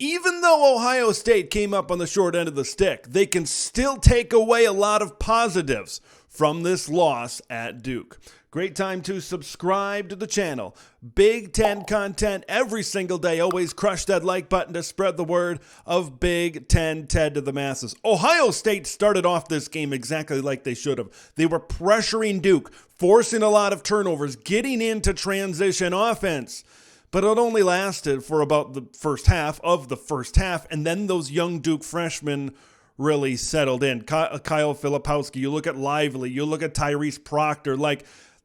Even though Ohio State came up on the short end of the stick, they can still take away a lot of positives from this loss at Duke. Great time to subscribe to the channel. Big Ten content every single day. Always crush that like button to spread the word of Big Ten TED to the masses. Ohio State started off this game exactly like they should have. They were pressuring Duke, forcing a lot of turnovers, getting into transition offense. But it only lasted for about the first half, and then those young Duke freshmen really settled in. Kyle Filipowski, you look at Lively, you look at Tyrese Proctor,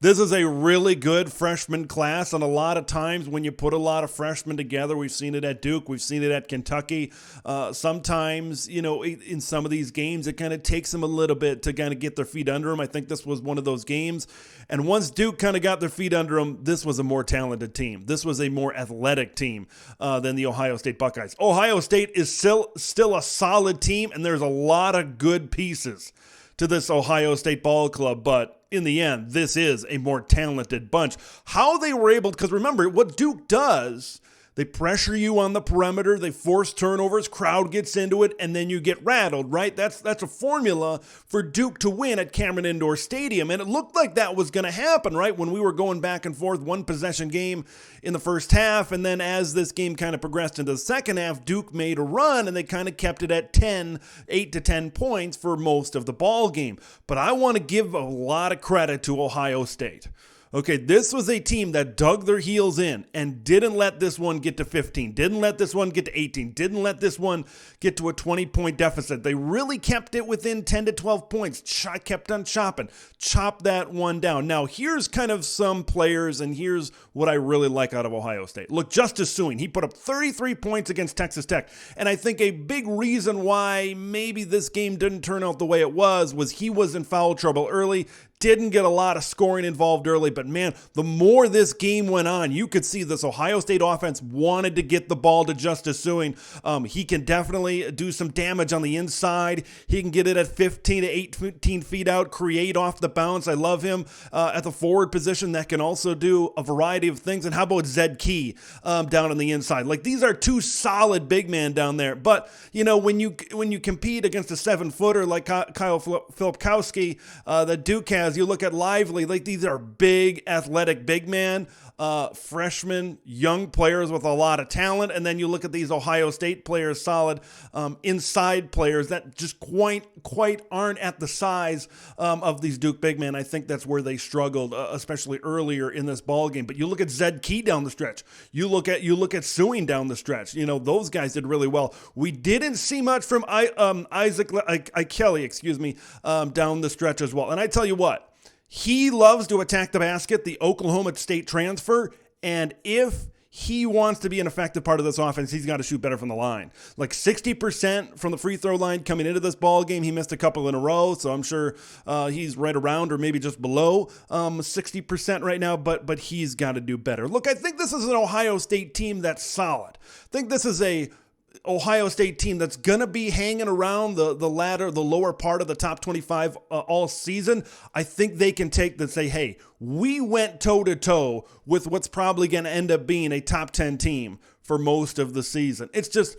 this is a really good freshman class, and a lot of times when you put a lot of freshmen together, we've seen it at Duke, we've seen it at Kentucky. Sometimes, in some of these games, it kind of takes them a little bit to kind of get their feet under them. I think this was one of those games. And once Duke kind of got their feet under them, this was a more talented team. This was a more athletic team than the Ohio State Buckeyes. Ohio State is still a solid team, and there's a lot of good pieces to this Ohio State ball club, but in the end, this is a more talented bunch. How they were able, because remember, what Duke does, they pressure you on the perimeter, they force turnovers, crowd gets into it, and then you get rattled, right? That's a formula for Duke to win at Cameron Indoor Stadium, and it looked like that was going to happen, right? When we were going back and forth, one possession game in the first half, and then as this game kind of progressed into the second half, Duke made a run, and they kind of kept it at 8 to 10 points for most of the ball game. But I want to give a lot of credit to Ohio State. Okay, this was a team that dug their heels in and didn't let this one get to 15, didn't let this one get to 18, didn't let this one get to a 20-point deficit. They really kept it within 10 to 12 points, kept on chopping, chopped that one down. Now, here's kind of some players, and here's what I really like out of Ohio State. Look, Justice Sueing, he put up 33 points against Texas Tech, and I think a big reason why maybe this game didn't turn out the way it was he was in foul trouble early, didn't get a lot of scoring involved early, but man, the more this game went on, you could see this Ohio State offense wanted to get the ball to Justice Sueing. He can definitely do some damage on the inside. He can get it at 15 to 18 feet out, create off the bounce. I love him at the forward position that can also do a variety of things. And how about Zed Key down on the inside? These are two solid big men down there. But, when you compete against a 7-footer like Kyle Filipowski that Duke has, you look at Lively, these are big, athletic big men, freshmen, young players with a lot of talent, and then you look at these Ohio State players, solid inside players that just quite aren't at the size of these Duke big men. I think that's where they struggled, especially earlier in this ball game. But you look at Zed Key down the stretch. You look at Sueing down the stretch. Those guys did really well. We didn't see much from Isaac Kelly, down the stretch as well. And I tell you what, he loves to attack the basket, the Oklahoma State transfer, and if he wants to be an effective part of this offense, he's got to shoot better from the line. 60% from the free throw line coming into this ball game. He missed a couple in a row, so I'm sure he's right around or maybe just below 60% right now, but he's got to do better. Look, I think this is an Ohio State team that's solid. I think this is a Ohio State team that's going to be hanging around the ladder, the lower part of the top 25 all season. I think they can take that, say, hey, we went toe-to-toe with what's probably going to end up being a top 10 team for most of the season. It's just,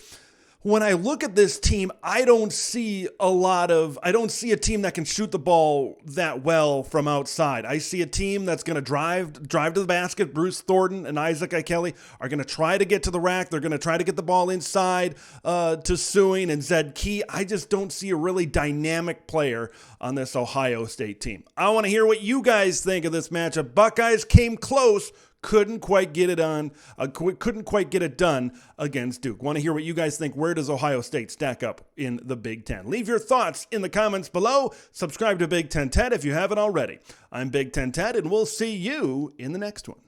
when I look at this team, I don't see a team that can shoot the ball that well from outside. I see a team that's going to drive to the basket. Bruce Thornton and Isaac Kelly are going to try to get to the rack. They're going to try to get the ball inside to Sueing and Zed Key. I just don't see a really dynamic player on this Ohio State team. I want to hear what you guys think of this matchup. Buckeyes came close, couldn't quite get it done against Duke. Want to hear what you guys think? Where does Ohio State stack up in the Big Ten? Leave your thoughts in the comments below. Subscribe to Big Ten TED if you haven't already. I'm Big Ten TED, and we'll see you in the next one.